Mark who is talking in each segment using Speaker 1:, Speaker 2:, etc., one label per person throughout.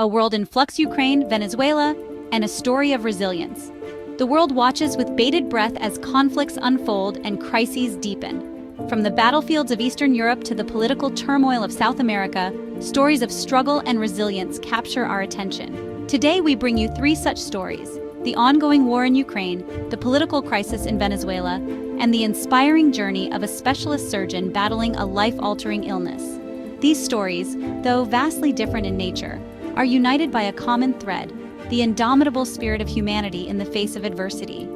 Speaker 1: A World in Flux Ukraine, Venezuela, and a story of resilience. The world watches with bated breath as conflicts unfold and crises deepen. From the battlefields of Eastern Europe to the political turmoil of South America, stories of struggle and resilience capture our attention. Today we bring you 3 such stories: the ongoing war in Ukraine, the political crisis in Venezuela, and the inspiring journey of a specialist surgeon battling a life-altering illness. These stories, though vastly different in nature, are united by a common thread: the indomitable spirit of humanity in the face of adversity.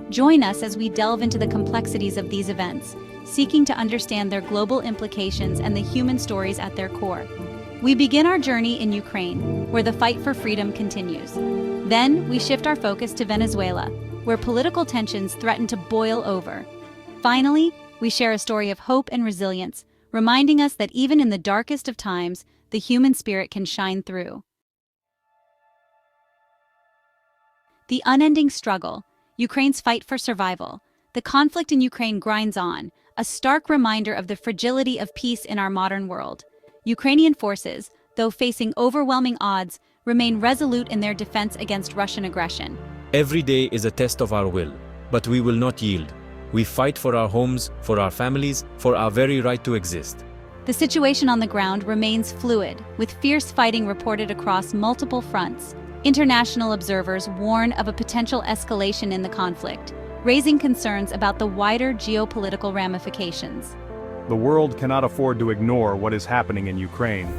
Speaker 1: Join us as we delve into the complexities of these events, seeking to understand their global implications and the human stories at their core. We begin our journey in Ukraine, where the fight for freedom continues. Then, we shift our focus to Venezuela, where political tensions threaten to boil over. Finally, we share a story of hope and resilience, reminding us that even in the darkest of times, the human spirit can shine through. The unending struggle, Ukraine's fight for survival. The conflict in Ukraine grinds on, a stark reminder of the fragility of peace in our modern world. Ukrainian forces, though facing overwhelming odds, remain resolute in their defense against Russian aggression.
Speaker 2: Every day is a test of our will, but we will not yield. We fight for our homes, for our families, for our very right to exist.
Speaker 1: The situation on the ground remains fluid, with fierce fighting reported across multiple fronts. International observers warn of a potential escalation in the conflict, raising concerns about the wider geopolitical ramifications.
Speaker 3: The world cannot afford to ignore what is happening in Ukraine.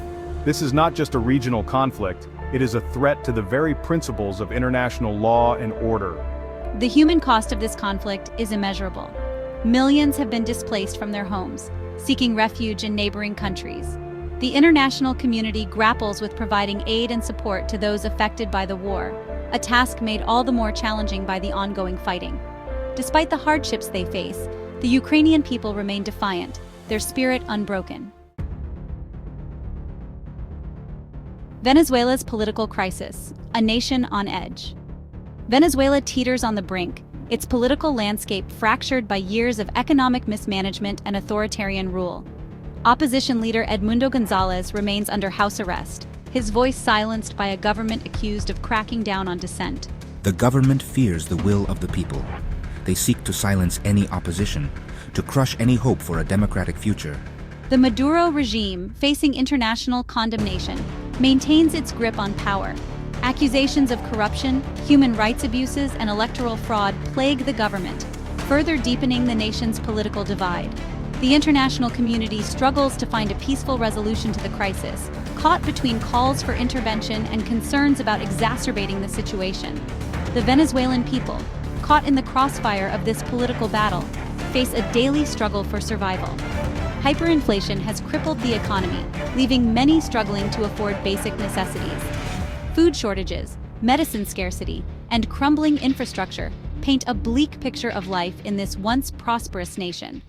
Speaker 3: This is not just a regional conflict, it is a threat to the very principles of international law and order.
Speaker 1: The human cost of this conflict is immeasurable. Millions have been displaced from their homes, seeking refuge in neighboring countries. The international community grapples with providing aid and support to those affected by the war, a task made all the more challenging by the ongoing fighting. Despite the hardships they face, the Ukrainian people remain defiant, their spirit unbroken. Venezuela's political crisis, a nation on edge. Venezuela teeters on the brink, its political landscape fractured by years of economic mismanagement and authoritarian rule. Opposition leader Edmundo Gonzalez remains under house arrest, his voice silenced by a government accused of cracking down on dissent.
Speaker 4: The government fears the will of the people. They seek to silence any opposition, to crush any hope for a democratic future.
Speaker 1: The Maduro regime, facing international condemnation, maintains its grip on power. Accusations of corruption, human rights abuses, and electoral fraud plague the government, further deepening the nation's political divide. The international community struggles to find a peaceful resolution to the crisis, caught between calls for intervention and concerns about exacerbating the situation. The Venezuelan people, caught in the crossfire of this political battle, face a daily struggle for survival. Hyperinflation has crippled the economy, leaving many struggling to afford basic necessities. Food shortages, medicine scarcity, and crumbling infrastructure paint a bleak picture of life in this once prosperous nation.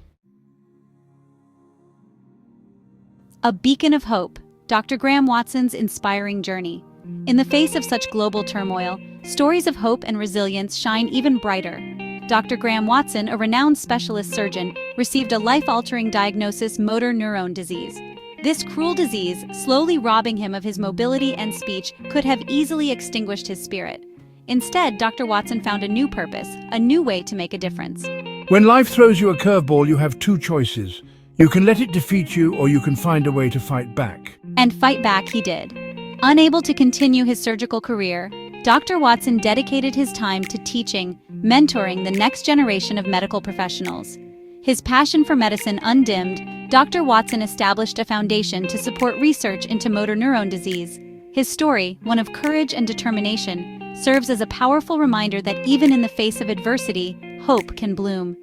Speaker 1: A beacon of hope, Dr. Graham Watson's inspiring journey. In the face of such global turmoil, stories of hope and resilience shine even brighter. Dr. Graham Watson, a renowned specialist surgeon, received a life-altering diagnosis: motor neurone disease. This cruel disease, slowly robbing him of his mobility and speech, could have easily extinguished his spirit. Instead, Dr. Watson found a new purpose, a new way to make a difference.
Speaker 5: When life throws you a curveball, you have 2 choices. You can let it defeat you, or you can find a way to fight back.
Speaker 1: And fight back he did. Unable to continue his surgical career, Dr. Watson dedicated his time to teaching, mentoring the next generation of medical professionals. His passion for medicine undimmed, Dr. Watson established a foundation to support research into motor neurone disease. His story, one of courage and determination, serves as a powerful reminder that even in the face of adversity, hope can bloom.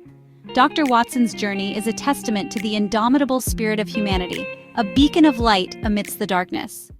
Speaker 1: Dr. Watson's journey is a testament to the indomitable spirit of humanity, a beacon of light amidst the darkness.